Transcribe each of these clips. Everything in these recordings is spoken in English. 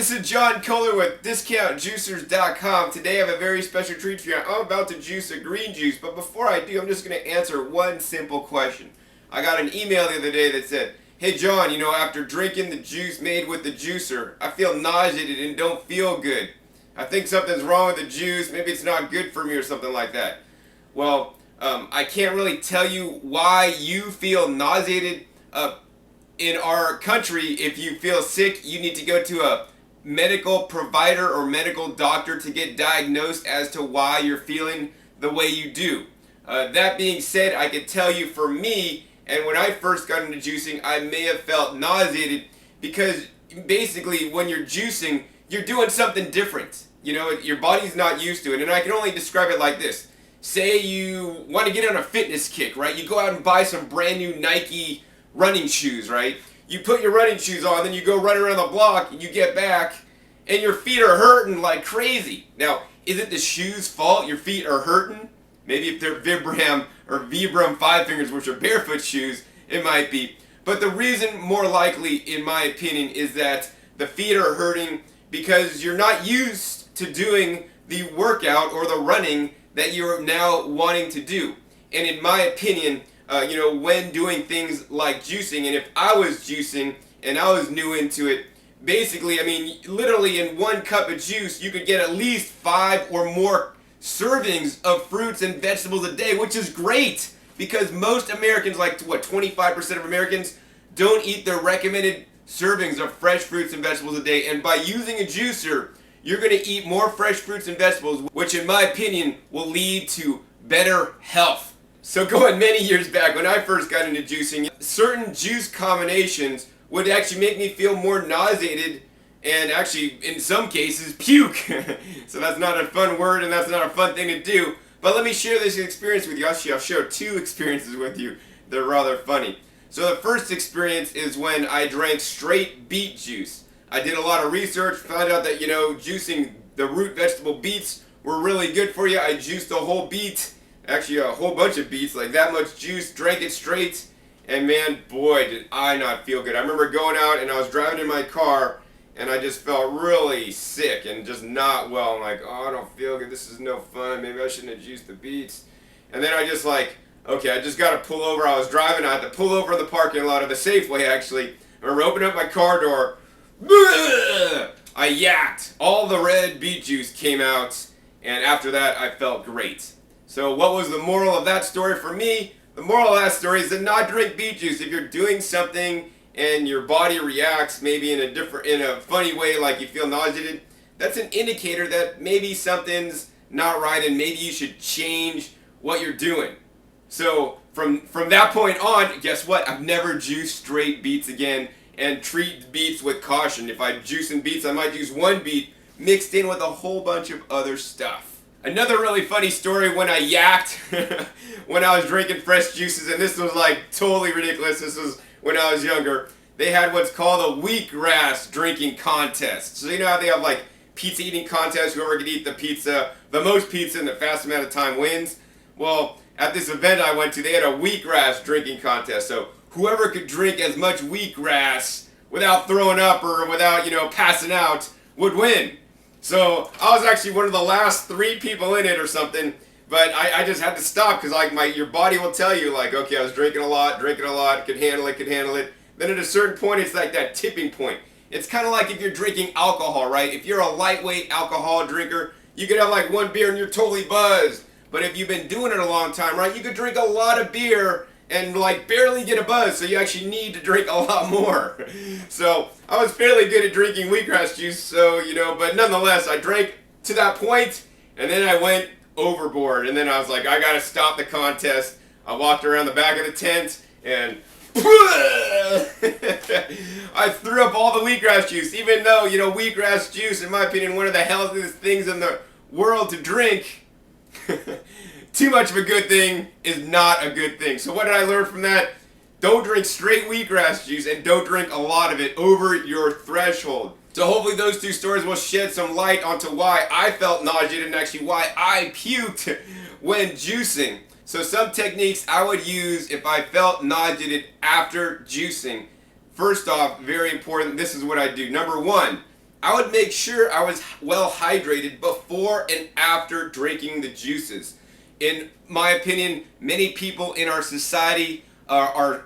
This is John Kohler with DiscountJuicers.com. Today I have a very special treat for you. I'm about to juice a green juice, but before I do, I'm just going to answer one simple question. I got an email the other day that said, "Hey John, after drinking the juice made with the juicer, I feel nauseated and don't feel good. I think something's wrong with the juice, maybe it's not good for me or something like that." Well, I can't really tell you why you feel nauseated. In our country, if you feel sick, you need to go to a medical provider or medical doctor to get diagnosed as to why you're feeling the way you do. That being said, I can tell you for me, and when I first got into juicing, I may have felt nauseated because basically when you're juicing, you're doing something different. Your body's not used to it, and I can only describe it like this. Say you want to get on a fitness kick, right? You go out and buy some brand new Nike running shoes, right? You put your running shoes on, then you go run around the block, and you get back, and your feet are hurting like crazy. Now, is it the shoes' fault your feet are hurting? Maybe if they're Vibram or Vibram 5 Fingers, which are barefoot shoes, it might be. But the reason, more likely, in my opinion, is that the feet are hurting because you're not used to doing the workout or the running that you're now wanting to do. And in my opinion, when doing things like juicing, and if I was juicing and I was new into it, basically, literally in 1 cup of juice, you could get at least 5 or more servings of fruits and vegetables a day, which is great because most Americans, 25% of Americans, don't eat their recommended servings of fresh fruits and vegetables a day. And by using a juicer, you're going to eat more fresh fruits and vegetables, which in my opinion will lead to better health. So going many years back, when I first got into juicing, certain juice combinations would actually make me feel more nauseated and actually, in some cases, puke. So that's not a fun word and that's not a fun thing to do. But let me share this experience with you. Actually, I'll share 2 experiences with you. They're rather funny. So the first experience is when I drank straight beet juice. I did a lot of research, found out that, juicing the root vegetable beets were really good for you. I juiced a whole beet. Actually, a whole bunch of beets, like that much juice, drank it straight, and man, boy, did I not feel good. I remember going out and I was driving in my car, and I just felt really sick and just not well. I'm like, oh, I don't feel good. This is no fun. Maybe I shouldn't have juiced the beets. And then I just okay, I just got to pull over. I was driving. I had to pull over in the parking lot of the Safeway, actually. I remember opening up my car door. I yacked. All the red beet juice came out, and after that, I felt great. So what was the moral of that story for me? The moral of that story is to not drink beet juice. If you're doing something and your body reacts maybe in a funny way, like you feel nauseated, that's an indicator that maybe something's not right and maybe you should change what you're doing. So from that point on, guess what? I've never juiced straight beets again, and treat beets with caution. If I juice in beets, I might use 1 beet mixed in with a whole bunch of other stuff. Another really funny story when I yacked when I was drinking fresh juices, and this was totally ridiculous. This was when I was younger. They had what's called a Wheatgrass drinking contest. So you know how they have pizza eating contests, whoever could eat the most pizza in the fastest amount of time wins? Well, at this event I went to, they had a Wheatgrass drinking contest. So whoever could drink as much wheatgrass without throwing up or without, passing out would win. So I was actually one of the last 3 people in it or something, but I just had to stop because your body will tell you okay, I was drinking a lot, could handle it. Then at a certain point, it's like that tipping point. It's kind of like if you're drinking alcohol, right? If you're a lightweight alcohol drinker, you could have 1 beer and you're totally buzzed. But if you've been doing it a long time, right, you could drink a lot of beer and barely get a buzz, so you actually need to drink a lot more. So I was fairly good at drinking wheatgrass juice, so but nonetheless, I drank to that point, and then I went overboard, and then I was like, I gotta stop the contest. I walked around the back of the tent, and I threw up all the wheatgrass juice, even though, wheatgrass juice, in my opinion, one of the healthiest things in the world to drink. Too much of a good thing is not a good thing. So what did I learn from that? Don't drink straight wheatgrass juice, and don't drink a lot of it over your threshold. So hopefully those 2 stories will shed some light onto why I felt nauseated and actually why I puked when juicing. So some techniques I would use if I felt nauseated after juicing. First off, very important, this is what I do. Number 1, I would make sure I was well hydrated before and after drinking the juices. In my opinion, many people in our society are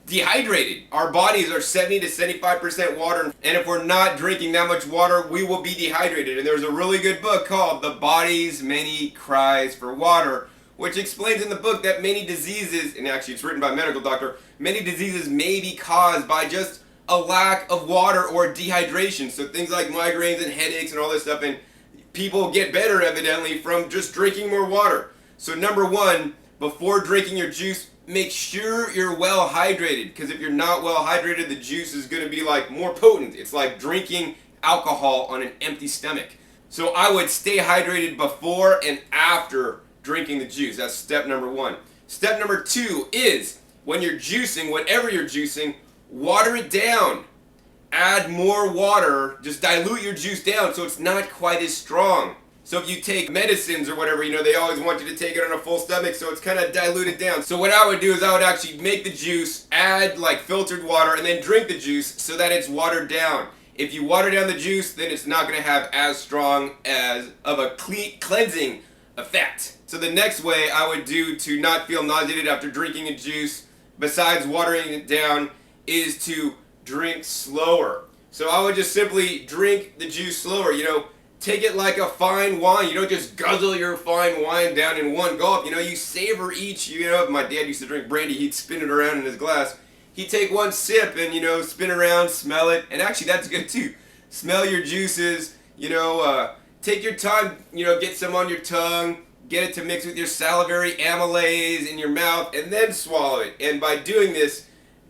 dehydrated. Our bodies are 70 to 75% water, and if we're not drinking that much water, we will be dehydrated. And there's a really good book called The Body's Many Cries for Water, which explains in the book that many diseases, and actually it's written by a medical doctor, many diseases may be caused by just a lack of water or dehydration. So things like migraines and headaches and all this stuff, and people get better evidently from just drinking more water. So number one, before drinking your juice, make sure you're well hydrated, because if you're not well hydrated, the juice is going to be like more potent. It's like drinking alcohol on an empty stomach. So I would stay hydrated before and after drinking the juice. That's step number one. Step number two is when you're juicing, whatever you're juicing, water it down. Add more water, just dilute your juice down so it's not quite as strong. So if you take medicines or whatever, they always want you to take it on a full stomach, so it's kind of diluted down. So what I would do is I would actually make the juice, add like filtered water, and then drink the juice so that it's watered down. If you water down the juice, then it's not going to have as strong of a cleansing effect. So the next way I would do to not feel nauseated after drinking a juice, besides watering it down, is to drink slower. So I would just simply drink the juice slower. Take it like a fine wine. You don't just guzzle your fine wine down in one gulp. You savor each. My dad used to drink brandy. He'd spin it around in his glass. He'd take one sip and, spin around, smell it. And actually, that's good too. Smell your juices. Take your time. Get some on your tongue. Get it to mix with your salivary amylase in your mouth, and then swallow it. And by doing this,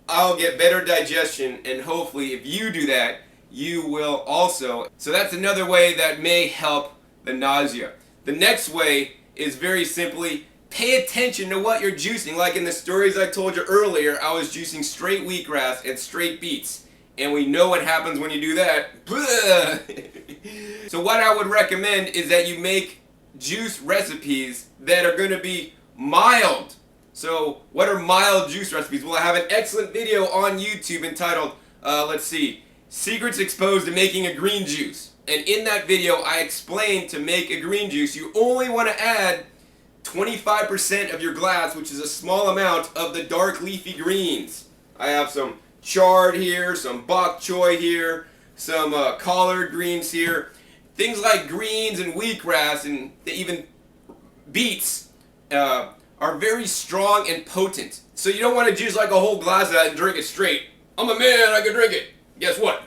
I'll get better digestion. And hopefully, if you do that, you will also. So that's another way that may help the nausea. The next way is very simply pay attention to what you're juicing. Like in the stories I told you earlier, I was juicing straight wheatgrass and straight beets. And we know what happens when you do that. So what I would recommend is that you make juice recipes that are going to be mild. So what are mild juice recipes? Well, I have an excellent video on YouTube entitled, Secrets Exposed to Making a Green Juice. And in that video, I explained to make a green juice, you only want to add 25% of your glass, which is a small amount of the dark leafy greens. I have some chard here, some bok choy here, some collard greens here. Things like greens and wheatgrass and even beets are very strong and potent. So you don't want to juice like a whole glass of that and drink it straight. I'm a man, I can drink it. Guess what?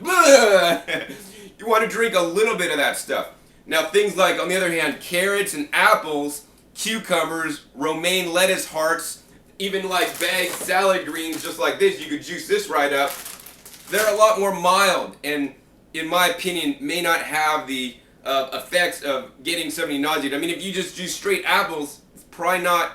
You want to drink a little bit of that stuff. Now things like, on the other hand, carrots and apples, cucumbers, romaine lettuce hearts, even like bagged salad greens just like this, you could juice this right up. They're a lot more mild and, in my opinion, may not have the effects of getting somebody nauseated. I mean, if you just juice straight apples, it's probably not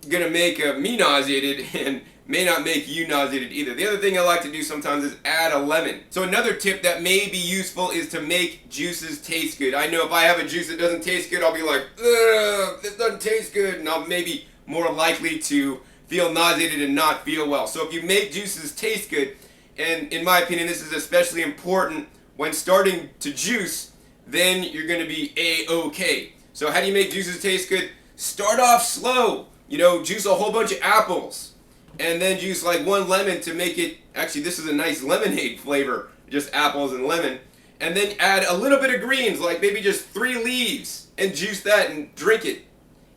going to make me nauseated and may not make you nauseated either. The other thing I like to do sometimes is add a lemon. So another tip that may be useful is to make juices taste good. I know if I have a juice that doesn't taste good, I'll be like, ugh, this doesn't taste good, and I'll maybe more likely to feel nauseated and not feel well. So if you make juices taste good, and in my opinion this is especially important when starting to juice, then you're going to be A-OK. So how do you make juices taste good? Start off slow. Juice a whole bunch of apples. And then juice like one lemon to make it, actually this is a nice lemonade flavor, just apples and lemon. And then add a little bit of greens, like maybe just 3 leaves, and juice that and drink it.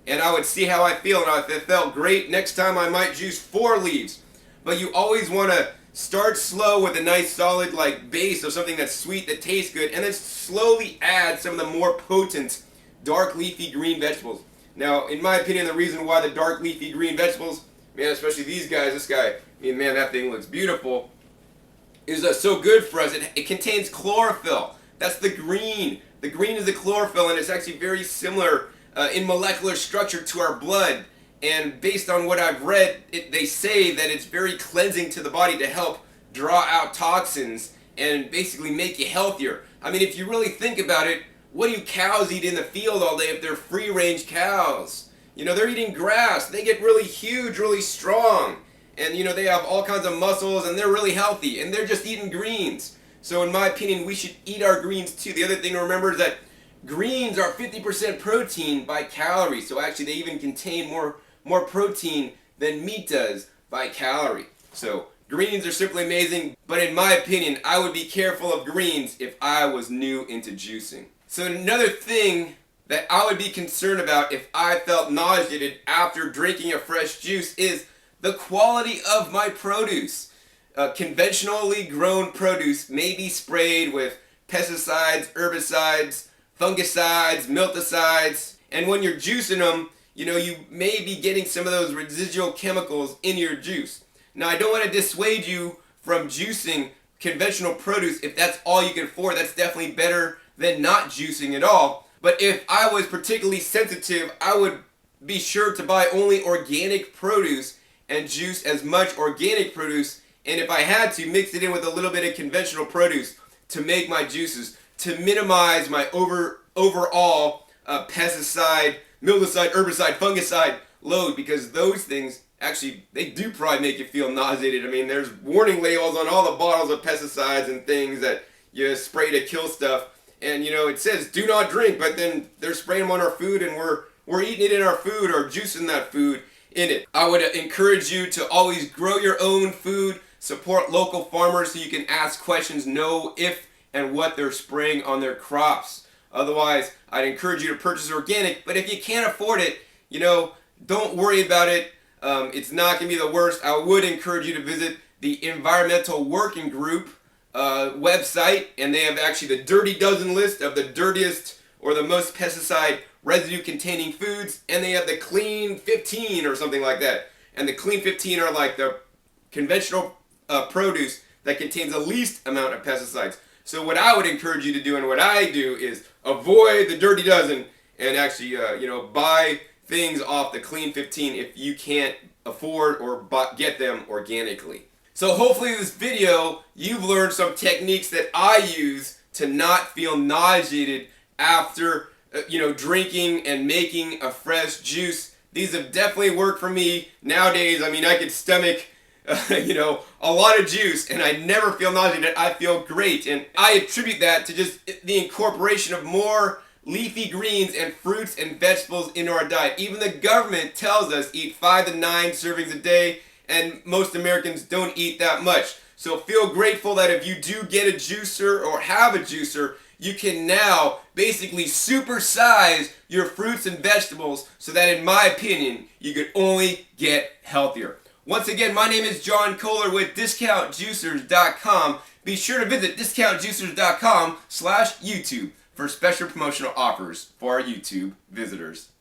And I would see how I feel, and if it felt great, next time I might juice 4 leaves. But you always want to start slow with a nice solid base of something that's sweet, that tastes good, and then slowly add some of the more potent dark leafy green vegetables. Now, in my opinion, the reason why the dark leafy green vegetables, man, especially these guys, this guy, man, that thing looks beautiful, is so good for us. It contains chlorophyll. That's the green. The green is the chlorophyll, and it's actually very similar in molecular structure to our blood. And based on what I've read, they say that it's very cleansing to the body to help draw out toxins and basically make you healthier. I mean, if you really think about it, what do cows eat in the field all day if they're free-range cows? They're eating grass. They get really huge, really strong. And, they have all kinds of muscles, and they're really healthy. And they're just eating greens. So in my opinion, we should eat our greens too. The other thing to remember is that greens are 50% protein by calorie. So actually they even contain more protein than meat does by calorie. So greens are simply amazing, but in my opinion, I would be careful of greens if I was new into juicing. So another thing that I would be concerned about if I felt nauseated after drinking a fresh juice is the quality of my produce. Conventionally grown produce may be sprayed with pesticides, herbicides, fungicides, milticides, and when you're juicing them, you may be getting some of those residual chemicals in your juice. Now, I don't want to dissuade you from juicing conventional produce if that's all you can afford. That's definitely better than not juicing at all. But if I was particularly sensitive, I would be sure to buy only organic produce and juice as much organic produce, and if I had to, mix it in with a little bit of conventional produce to make my juices, to minimize my overall pesticide, milticide, herbicide, fungicide load, because those things actually, they do probably make you feel nauseated. I mean, there's warning labels on all the bottles of pesticides and things that you spray to kill stuff, and it says do not drink, but then they're spraying them on our food, and we're eating it in our food or juicing that food in it. I would encourage you to always grow your own food, support local farmers so you can ask questions, know if and what they're spraying on their crops. Otherwise, I'd encourage you to purchase organic, but if you can't afford it, don't worry about it. It's not going to be the worst. I would encourage you to visit the Environmental Working Group website, and they have actually the Dirty Dozen list of the dirtiest or the most pesticide residue containing foods, and they have the Clean 15 or something like that. And the Clean 15 are like the conventional produce that contains the least amount of pesticides. So what I would encourage you to do, and what I do, is avoid the Dirty Dozen and actually buy things off the Clean 15 if you can't afford or get them organically. So hopefully in this video you've learned some techniques that I use to not feel nauseated after drinking and making a fresh juice. These have definitely worked for me. Nowadays, I mean, I could stomach a lot of juice and I never feel nauseated. I feel great, and I attribute that to just the incorporation of more leafy greens and fruits and vegetables into our diet. Even the government tells us eat 5 to 9 servings a day, and most Americans don't eat that much. So feel grateful that if you do get a juicer or have a juicer, you can now basically supersize your fruits and vegetables so that, in my opinion, you could only get healthier. Once again, my name is John Kohler with DiscountJuicers.com. Be sure to visit DiscountJuicers.com/YouTube for special promotional offers for our YouTube visitors.